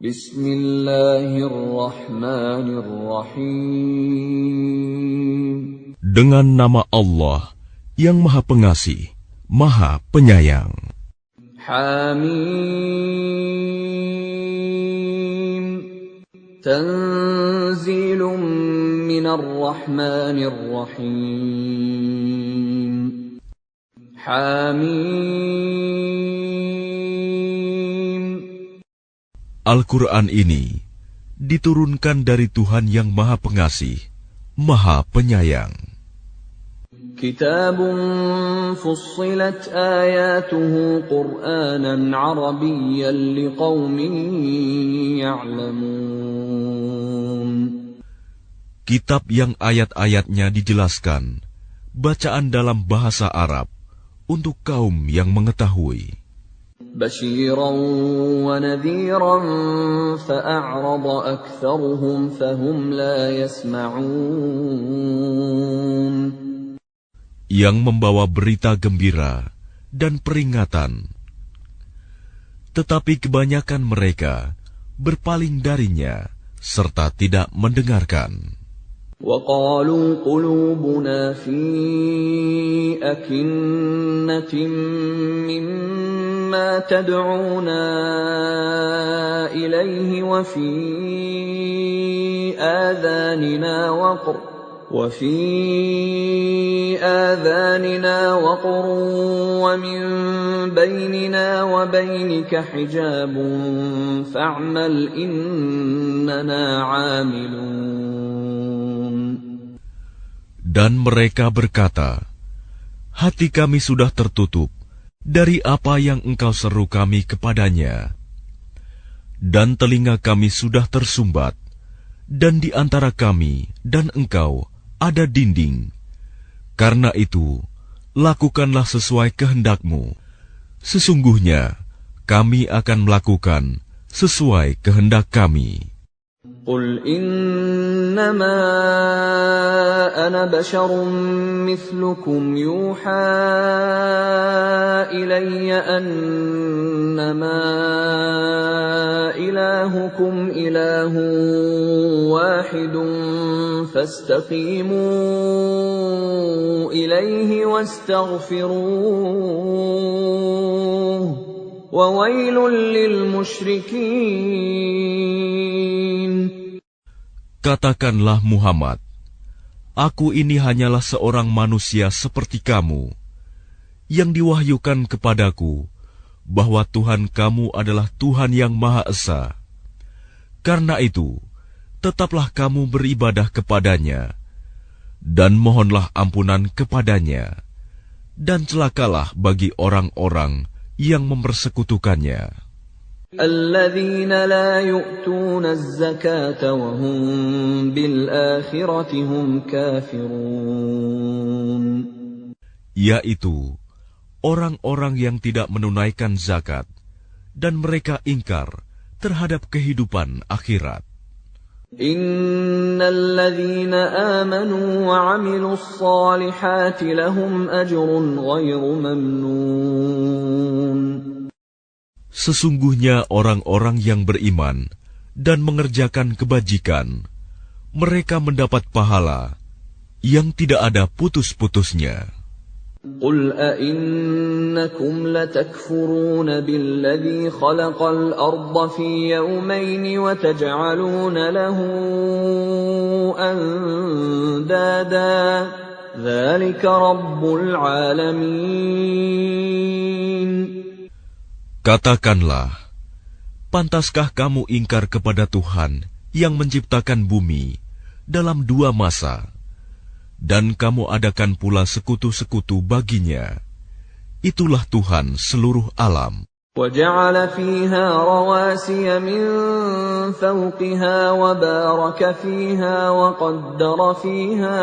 Bismillahirrahmanirrahim. Dengan nama Allah yang Maha Pengasih, Maha Penyayang. Hamim. Tanzilun minar rahmanir rahim. Hamim. Al-Quran ini diturunkan dari Tuhan yang Maha Pengasih, Maha Penyayang. Kitabun fussilat ayatuhu Qur'anan Arabiyyan liqaumin ya'lamun. Kitab yang ayat-ayatnya dijelaskan, bacaan dalam bahasa Arab, untuk kaum yang mengetahui. Basyiran wa nadhiran fa'a'rada aktsaruhum fahum la yasma'un. Yang membawa berita gembira dan peringatan. Tetapi kebanyakan mereka berpaling darinya serta tidak mendengarkan. وَقَالُوا قُلُوبُنَا فِي أَكِنَّةٍ مِّمَّا تَدْعُونَا إِلَيْهِ وَفِي آذَانِنَا وَقْرٌ وَمِن بَيْنِنَا وَبَيْنِكَ حِجَابٌ فَاعْمَلْ إِنَّنَا عَامِلُونَ. Dan mereka berkata, hati kami sudah tertutup dari apa yang engkau seru kami kepadanya. Dan telinga kami sudah tersumbat, dan di antara kami dan engkau ada dinding. Karena itu, lakukanlah sesuai kehendakmu. Sesungguhnya, kami akan melakukan sesuai kehendak kami. قُلْ إِنَّمَا أَنَا بَشَرٌ مِثْلُكُمْ يُوحَى إِلَيَّ أَنَّمَا إِلَٰهُكُمْ إِلَٰهٌ وَاحِدٌ فَاسْتَقِيمُوا إِلَيْهِ وَاسْتَغْفِرُوهُ وَوَيْلٌ لِّلْمُشْرِكِينَ. Katakanlah Muhammad, aku ini hanyalah seorang manusia seperti kamu, yang diwahyukan kepadaku bahwa Tuhan kamu adalah Tuhan yang Maha Esa. Karena itu, tetaplah kamu beribadah kepadanya, dan mohonlah ampunan kepadanya, dan celakalah bagi orang-orang yang mempersekutukannya. الَّذِينَ لَا يُؤْتُونَ الزَّكَاةَ وَهُمْ بِالْآخِرَةِ هُمْ كَافِرُونَ. Yaitu orang-orang yang tidak menunaikan zakat dan mereka ingkar terhadap kehidupan akhirat. إِنَّ الَّذِينَ آمَنُوا وَعَمِلُوا الصَّالِحَاتِ لَهُمْ أَجْرٌ غَيْرُ مَمْنُونٍ. Sesungguhnya orang-orang yang beriman dan mengerjakan kebajikan, mereka mendapat pahala yang tidak ada putus-putusnya. قُلْ أَإِنَّكُمْ لَتَكْفُرُونَ بِالَّذِي خَلَقَ الْأَرْضَ فِي يَوْمَيْنِ وَتَجْعَلُونَ لَهُ أَندَادًا ذَلِكَ رَبُّ الْعَالَمِينَ. Katakanlah, pantaskah kamu ingkar kepada Tuhan yang menciptakan bumi dalam 2 masa, dan kamu adakan pula sekutu-sekutu baginya? Itulah Tuhan seluruh alam. وَجَعَلَ فِيهَا رَوَاسِيَ مِن فَوْقِهَا وَبَارَكَ فِيهَا وَقَدَّرَ فِيهَا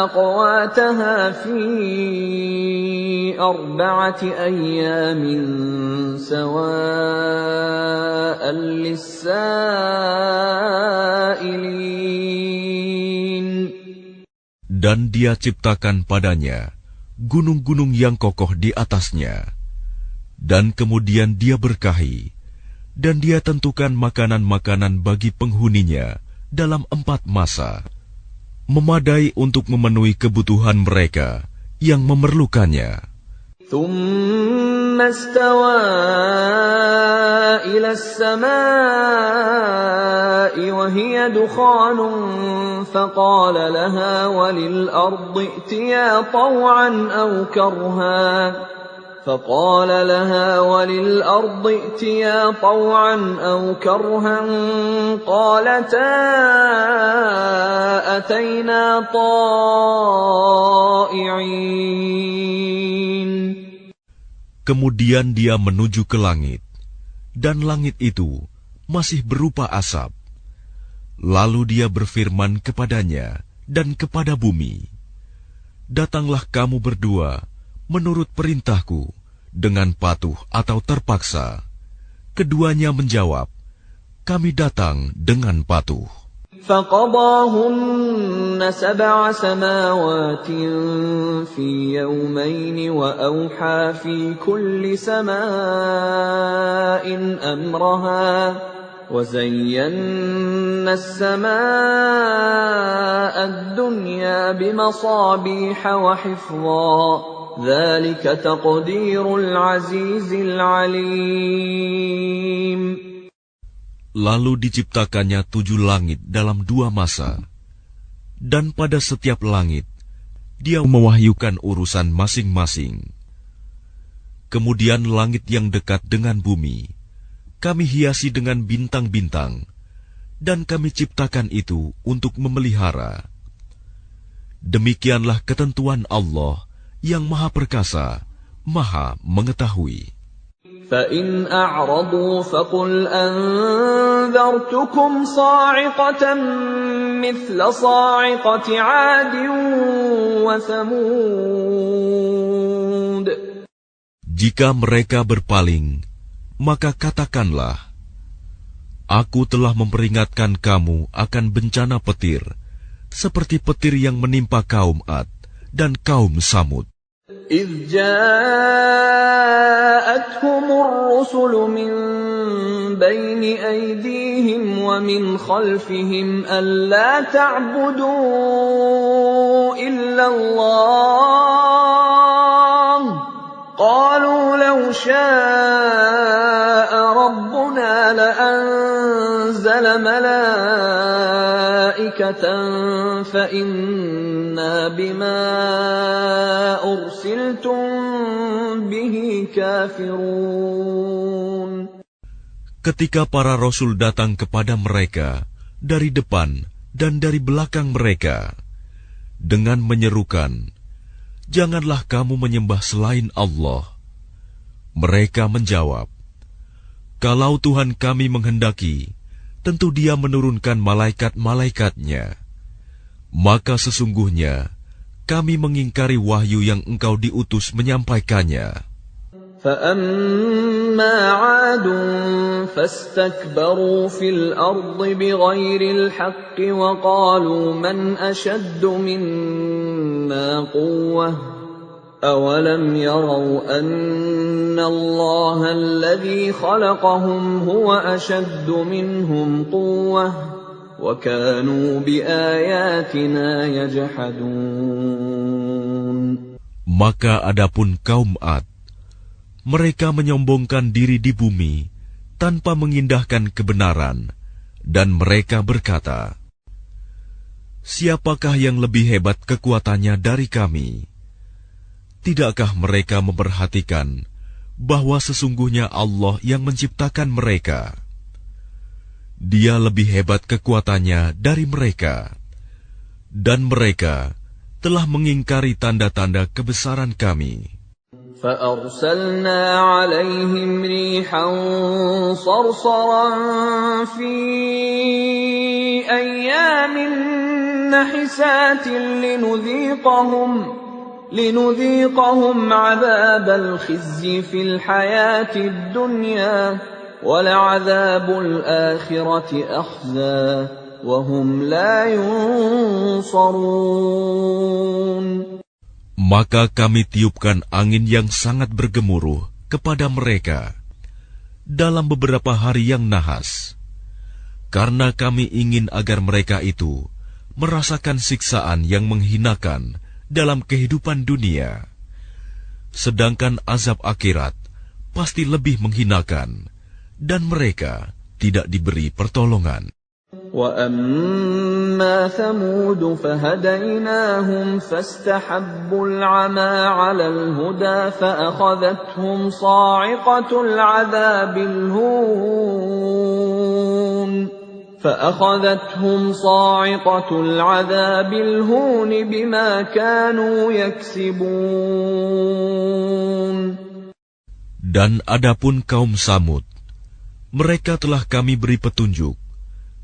أَقْوَاتَهَا فِي 4 أَيَّامٍ سَوَاءً لِلسَّائِلِينَ. Dan Dia ciptakan padanya gunung-gunung yang kokoh di atasnya. Dan kemudian Dia berkahi, dan Dia tentukan makanan-makanan bagi penghuninya dalam 4 masa, memadai untuk memenuhi kebutuhan mereka yang memerlukannya. ثم استوى إلى السماء وهي دخان فقال لها وللأرض ائتيا طوعا أو كرها قالتا أتينا طائعين. Kemudian Dia menuju ke langit, dan langit itu masih berupa asap. Lalu Dia berfirman kepadanya dan kepada bumi, "Datanglah kamu berdua menurut perintahku dengan patuh atau terpaksa." Keduanya menjawab, "Kami datang dengan patuh." فقضاهن 7 سماوات في يومين وأوحى في كل سماء أمرها وزينا السماء الدنيا بمصابيح وحفظا ذلك تقدير العزيز العليم. Lalu diciptakannya 7 langit dalam 2 masa, dan pada setiap langit Dia mewahyukan urusan masing-masing. Kemudian langit yang dekat dengan bumi Kami hiasi dengan bintang-bintang, dan Kami ciptakan itu untuk memelihara. Demikianlah ketentuan Allah yang Maha Perkasa, Maha Mengetahui. فَإِنْ أَعْرَضُوا فَقُلْ أَنذَرْتُكُمْ صَاعِقَةً مِثْلَ صَاعِقَةِ عَادٍ وَثَمُودَ. Jika mereka berpaling, maka katakanlah, Aku telah memperingatkan kamu akan bencana petir, seperti petir yang menimpa kaum Ad dan kaum Samud. إِذْ جَاءَتْهُمُ الرُّسُلُ مِنْ بَيْنِ أَيْدِيهِمْ وَمِنْ خَلْفِهِمْ أَلَّا تَعْبُدُوا إِلَّا اللَّهَ قَالُوا لَوْ شَاءَ رَبُّنَا لَأَنزَلَ مَلَائِكَةً فَإِنَّا بِمَا أُرْسِلْتُم بِهِ كَافِرُونَ. Ketika para rasul datang kepada mereka dari depan dan dari belakang mereka dengan menyerukan, "Janganlah kamu menyembah selain Allah." Mereka menjawab, "Kalau Tuhan kami menghendaki, tentu Dia menurunkan malaikat-malaikatnya. Maka sesungguhnya kami mengingkari wahyu yang Engkau diutus menyampaikannya." فَأَمَّا عَادٌ فَاسْتَكْبَرُوا فِي الْأَرْضِ بِغَيْرِ الْحَقِّ وَقَالُوا مَنْ أَشَدُّ مِنَّا قُوَّةً أَوَلَمْ يَرَوْا أَنَّ اللَّهَ الَّذِي خَلَقَهُمْ هُوَ أَشَدُّ مِنْهُمْ قُوَّةً وَكَانُوا بِآيَاتِنَا يَجْحَدُونَ. Maka adapun kaum Ad, mereka menyombongkan diri di bumi tanpa mengindahkan kebenaran, dan mereka berkata, "Siapakah yang lebih hebat kekuatannya dari kami?" Tidakkah mereka memperhatikan bahwa sesungguhnya Allah yang menciptakan mereka? Dia lebih hebat kekuatannya dari mereka, dan mereka telah mengingkari tanda-tanda kebesaran kami. فَأَرْسَلْنَا عَلَيْهِمْ رِيحًا صَرْصَرًا فِي أَيَّامٍ نَحِسَاتٍ لِنُذِيقَهُمْ عَذَابَ الْخِزْيِ فِي الْحَيَاةِ الدُّنْيَا وَلَعَذَابُ الْآخِرَةِ أَخْزَىٰ وَهُمْ لَا يُنصَرُونَ. Maka kami tiupkan angin yang sangat bergemuruh kepada mereka dalam beberapa hari yang nahas, karena kami ingin agar mereka itu merasakan siksaan yang menghinakan dalam kehidupan dunia, sedangkan azab akhirat pasti lebih menghinakan, dan mereka tidak diberi pertolongan. وَأَمَّا ثَمُودُ فَهَدَيْنَاهُمْ فَاسْتَحَبُّوا الْعَمَى عَلَى الْهُدَى فَأَخَذَتْهُمْ صَاعِقَةُ الْعَذَابِ الْهُونِ بِمَا كَانُوا يَكْسِبُونَ. Dan adapun kaum Samud, mereka telah kami beri petunjuk,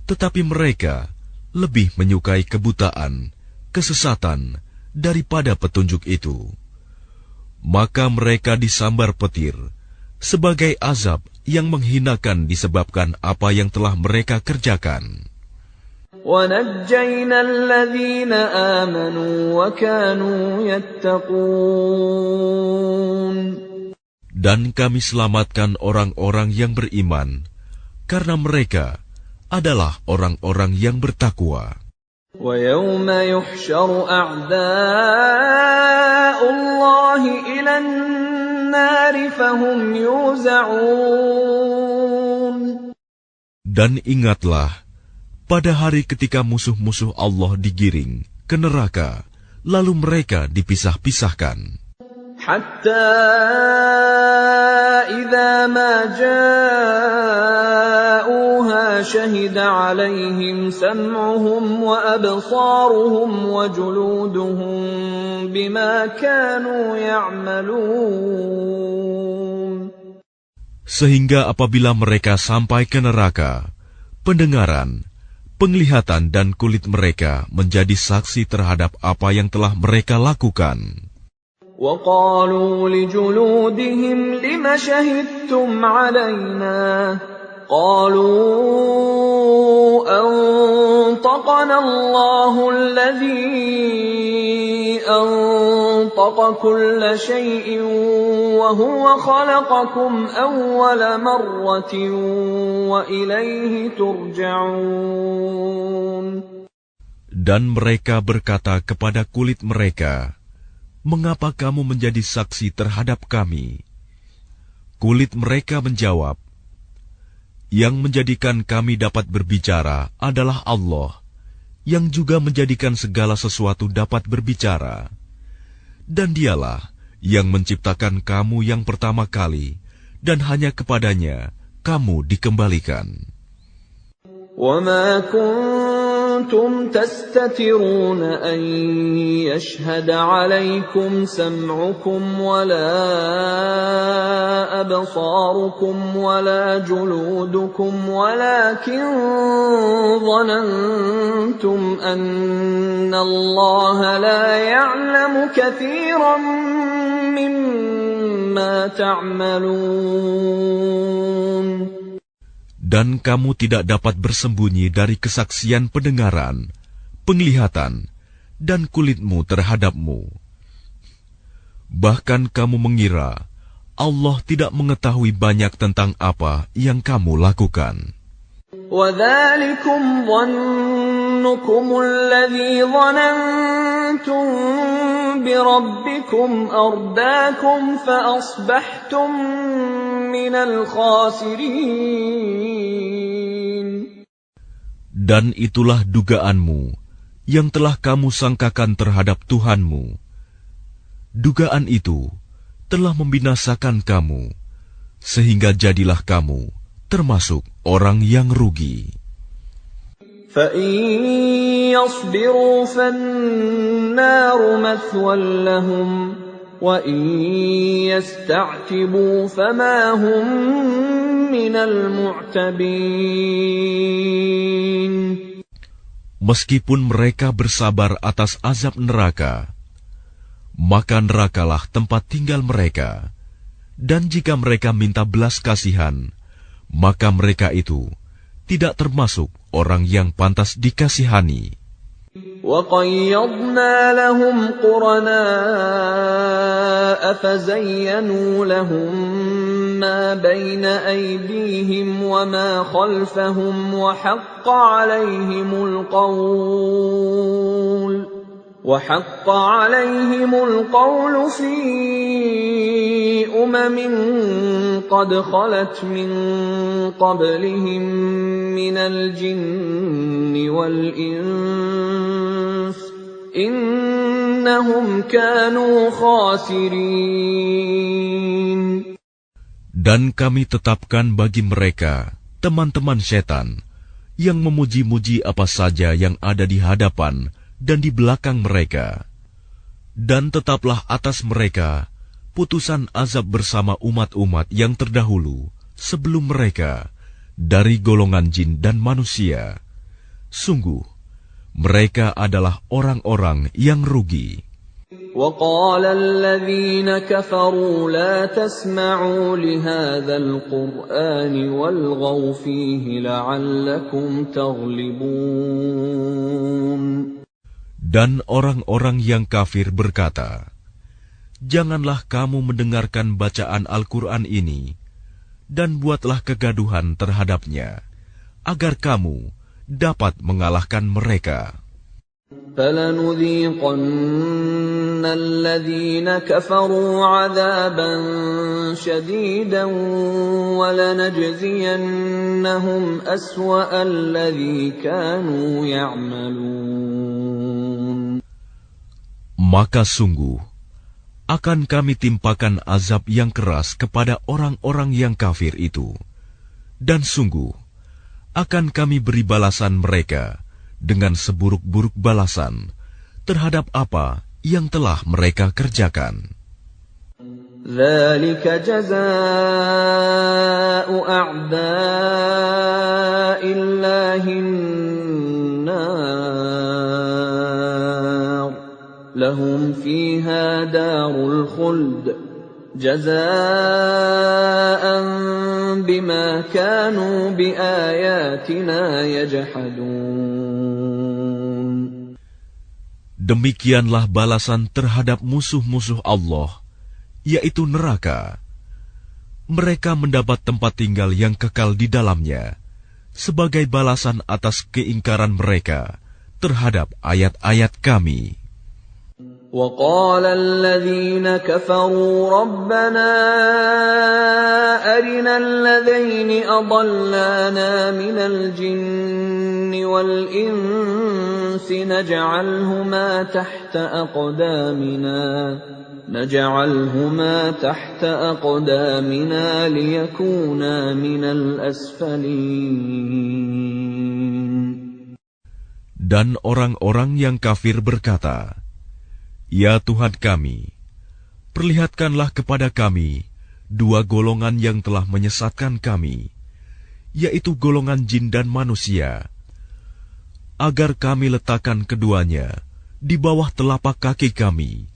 tetapi mereka lebih menyukai kebutaan, kesesatan, daripada petunjuk itu. Maka mereka disambar petir, sebagai azab yang menghinakan disebabkan apa yang telah mereka kerjakan. وَنَجَّيْنَا الَّذِينَ آمَنُوا وَكَانُوا يَتَّقُونَ. Dan kami selamatkan orang-orang yang beriman, karena mereka adalah orang-orang yang bertakwa. وَيَوْمَ يُحْشَرُ أَعْدَاءُ اللَّهِ إِلَى النَّارِ فَهُمْ يُوزَعُونَ. Dan ingatlah, pada hari ketika musuh-musuh Allah digiring ke neraka, lalu mereka dipisah-pisahkan. حَتَّى إِذَا مَا جَاءُوهَا شَهِدَ عَلَيْهِمْ سَمْعُهُمْ وَأَبْصَارُهُمْ وَجُلُودُهُمْ بِمَا كَانُوا يَعْمَلُونَ. Sehingga apabila mereka sampai ke neraka, pendengaran, penglihatan dan kulit mereka menjadi saksi terhadap apa yang telah mereka lakukan. وَقَالُوا لِجُلُودِهِمْ لِمَ شَهِدتُّمْ عَلَيْنَا قَالُوا أَنطَقَنَا اللَّهُ الَّذِي أَنطَقَ كُلَّ شَيْءٍ وَهُوَ خَلَقَكُمْ أَوَّلَ مَرَّةٍ وَإِلَيْهِ تُرْجَعُونَ. Dan mereka berkata kepada kulit mereka, "Mengapa kamu menjadi saksi terhadap kami?" Kulit mereka menjawab, "Yang menjadikan kami dapat berbicara adalah Allah, yang juga menjadikan segala sesuatu dapat berbicara. Dan Dialah yang menciptakan kamu yang pertama kali, dan hanya kepadanya kamu dikembalikan." وَمَا كُنتُمْ تَسْتَتِرُونَ أَن يَشْهَدَ عَلَيْكُمْ سَمْعُكُمْ وَلَا أَبْصَارُكُمْ وَلَا جُلُودُكُمْ وَلَكِنْ ظَنَنْتُمْ أَنَّ اللَّهَ لَا يَعْلَمُ كَثِيرًا مِّمَّا تَعْمَلُونَ. Dan kamu tidak dapat bersembunyi dari kesaksian pendengaran, penglihatan, dan kulitmu terhadapmu. Bahkan kamu mengira Allah tidak mengetahui banyak tentang apa yang kamu lakukan. وَذَلِكُمْ ظَنُّكُمُ الَّذِي ظَنَنْتُمْ بِرَبِّكُمْ أَرْدَاكُمْ فَأَصْبَحْتُمْ مِنَ الْخَاسِرِينَ. Dan itulah dugaanmu yang telah kamu sangkakan terhadap Tuhanmu. Dugaan itu telah membinasakan kamu, sehingga jadilah kamu termasuk orang yang rugi. فَإِن يَصْبِرُوا فَالنَّارُ مَثْوًى لَّهُمْ وَإِن يَسْتَعْتِبُوا فَمَا هُم مِّنَ الْمُعْتَبِينَ. Meskipun mereka bersabar atas azab neraka, maka nerakalah tempat tinggal mereka. Dan jika mereka minta belas kasihan, maka mereka itu tidak termasuk orang yang pantas dikasihani. وَقَيَّضْنَا لَهُمْ قُرَنَاءَ فَزَيَّنُوا لَهُم مَّا بَيْنَ أَيْدِيهِمْ وَمَا خَلْفَهُمْ وَحَقَّ عَلَيْهِمُ الْقَوْلُ فِي أُمَمٍ قَدْ خَلَتْ مِن قَبْلِهِم مِّنَ الْجِنِّ وَالْإِنسِ ۖ إِنَّهُمْ كَانُوا خَاسِرِينَ. Dan kami tetapkan bagi mereka teman-teman setan yang memuji-muji apa saja yang ada di hadapan dan di belakang mereka. Dan tetaplah atas mereka putusan azab bersama umat-umat yang terdahulu sebelum mereka dari golongan jin dan manusia. Sungguh, mereka adalah orang-orang yang rugi. وَقَالَ الَّذِينَ كَفَرُوا لَا تَسْمَعُوا لِهَذَا الْقُرْآنِ وَالْغَوْا فِيهِ لَعَلَّكُمْ تَغْلِبُونَ. Dan orang-orang yang kafir berkata, "Janganlah kamu mendengarkan bacaan Al-Quran ini, dan buatlah kegaduhan terhadapnya, agar kamu dapat mengalahkan mereka." فَلَنُذِيقَنَّ الَّذِينَ كَفَرُوا عَذَابًا شَدِيدًا وَلَنَجْزِيَنَّهُمْ أَسْوَأَ الَّذِي كَانُوا يَعْمَلُونَ. Maka sungguh akan kami timpakan azab yang keras kepada orang-orang yang kafir itu, dan sungguh akan kami beri balasan mereka dengan seburuk-buruk balasan terhadap apa yang telah mereka kerjakan. ذَلِكَ جَزَاءُ أَعْدَاءِ اللَّهِ النَّارُ لَهُمْ فِيهَا دَارُ الْخُلْدِ جَزَاءً بِمَا كَانُوا بِآيَاتِنَا يَجْحَدُونَ. Demikianlah balasan terhadap musuh-musuh Allah, yaitu neraka. Mereka mendapat tempat tinggal yang kekal di dalamnya, sebagai balasan atas keingkaran mereka terhadap ayat-ayat Kami. وَقَالَ الَّذِينَ كَفَرُوا رَبَّنَا أَرِنَا الَّذَيْنِ أَضَلَّانَا مِنَ الْجِنِّ وَالْإِنسِ نَجْعَلْهُمَا تَحْتَ أَقْدَامِنَا لِيَكُونَا مِنَ الْأَسْفَلِينَ. Dan orang-orang yang kafir berkata, "Ya Tuhan kami, perlihatkanlah kepada kami dua golongan yang telah menyesatkan kami, yaitu golongan jin dan manusia, agar kami letakkan keduanya di bawah telapak kaki kami,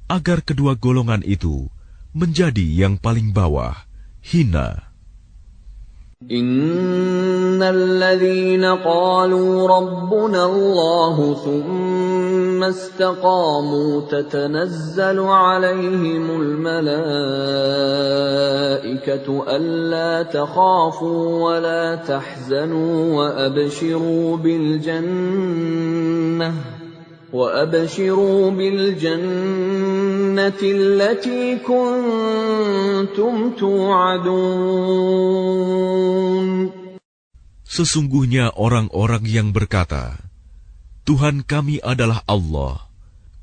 agar kedua golongan itu menjadi yang paling bawah, hina." Innal ladzina qalu rabbuna Allah thumma istaqamu tatanazzalu alaihimul malaikatu alla takhafu wa la tahzanu wa abshiru bil jannati allati kuntum tu'adun. Sesungguhnya orang-orang yang berkata, "Tuhan kami adalah Allah,"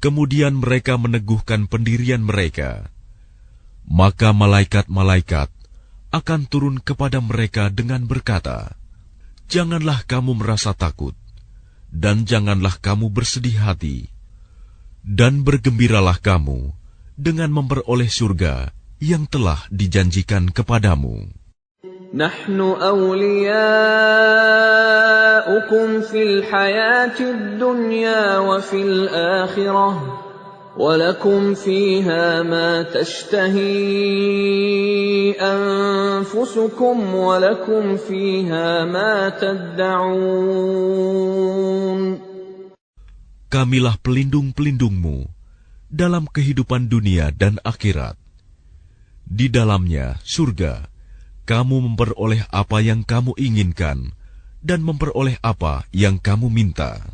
kemudian mereka meneguhkan pendirian mereka, maka malaikat-malaikat akan turun kepada mereka dengan berkata, "Janganlah kamu merasa takut, dan janganlah kamu bersedih hati, dan bergembiralah kamu dengan memperoleh surga yang telah dijanjikan kepadamu. Nahnu awliya'ukum fil hayatid dunya wa fil akhirah, wa lakum fiha ma tashtahi anfusukum wa lakum fiha ma tadda'un. kamilah pelindung-pelindungmu dalam kehidupan dunia dan akhirat. Di dalamnya, surga, kamu memperoleh apa yang kamu inginkan dan memperoleh apa yang kamu minta.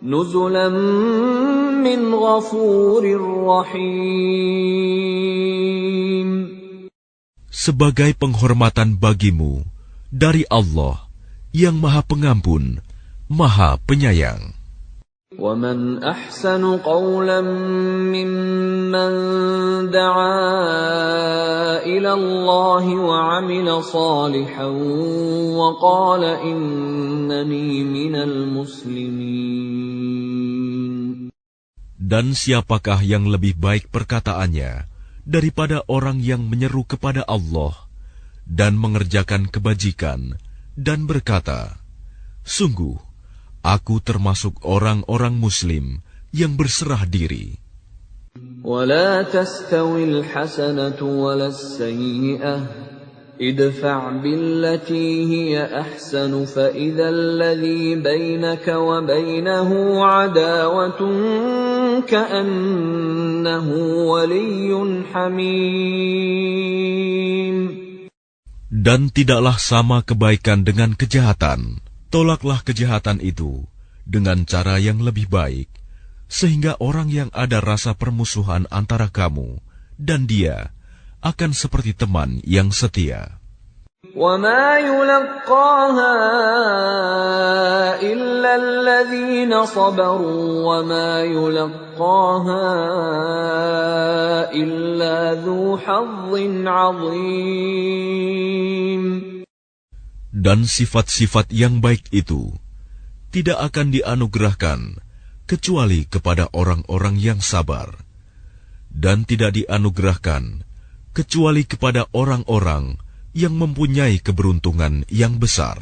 Nuzulan min ghafurir rahim. Sebagai penghormatan bagimu dari Allah yang Maha Pengampun, Maha Penyayang. وَمَنْ أَحْسَنُ قَوْلًا مِّمَّنْ دَعَا إِلَى اللَّهِ وَعَمِلَ صَالِحًا وَقَالَ إِنَّنِي مِنَ الْمُسْلِمِينَ. Dan siapakah yang lebih baik perkataannya daripada orang yang menyeru kepada Allah dan mengerjakan kebajikan dan berkata, sungguh, aku termasuk orang-orang Muslim yang berserah diri. وَلَا تَسْتَوِي الْحَسَنَةُ وَلَا السَّيِّئَةُ ادْفَعْ بِالَّتِي هِيَ أَحْسَنُ فَإِذَا الَّذِي بَيْنَكَ وَبَيْنَهُ عَدَاوَةٌ كَأَنَّهُ وَلِيٌّ حَمِيمٌ. Dan tidaklah sama kebaikan dengan kejahatan. Tolaklah kejahatan itu dengan cara yang lebih baik, sehingga orang yang ada rasa permusuhan antara kamu dan dia akan seperti teman yang setia. وَمَا يُلَقَّاهَا إِلَّا الَّذِينَ صَبَرُوا وَمَا يُلَقَّاهَا إِلَّا ذُو حَظٍّ عَظِيمٍ. Dan sifat-sifat yang baik itu tidak akan dianugerahkan kecuali kepada orang-orang yang sabar, dan tidak dianugerahkan kecuali kepada orang-orang yang mempunyai keberuntungan yang besar.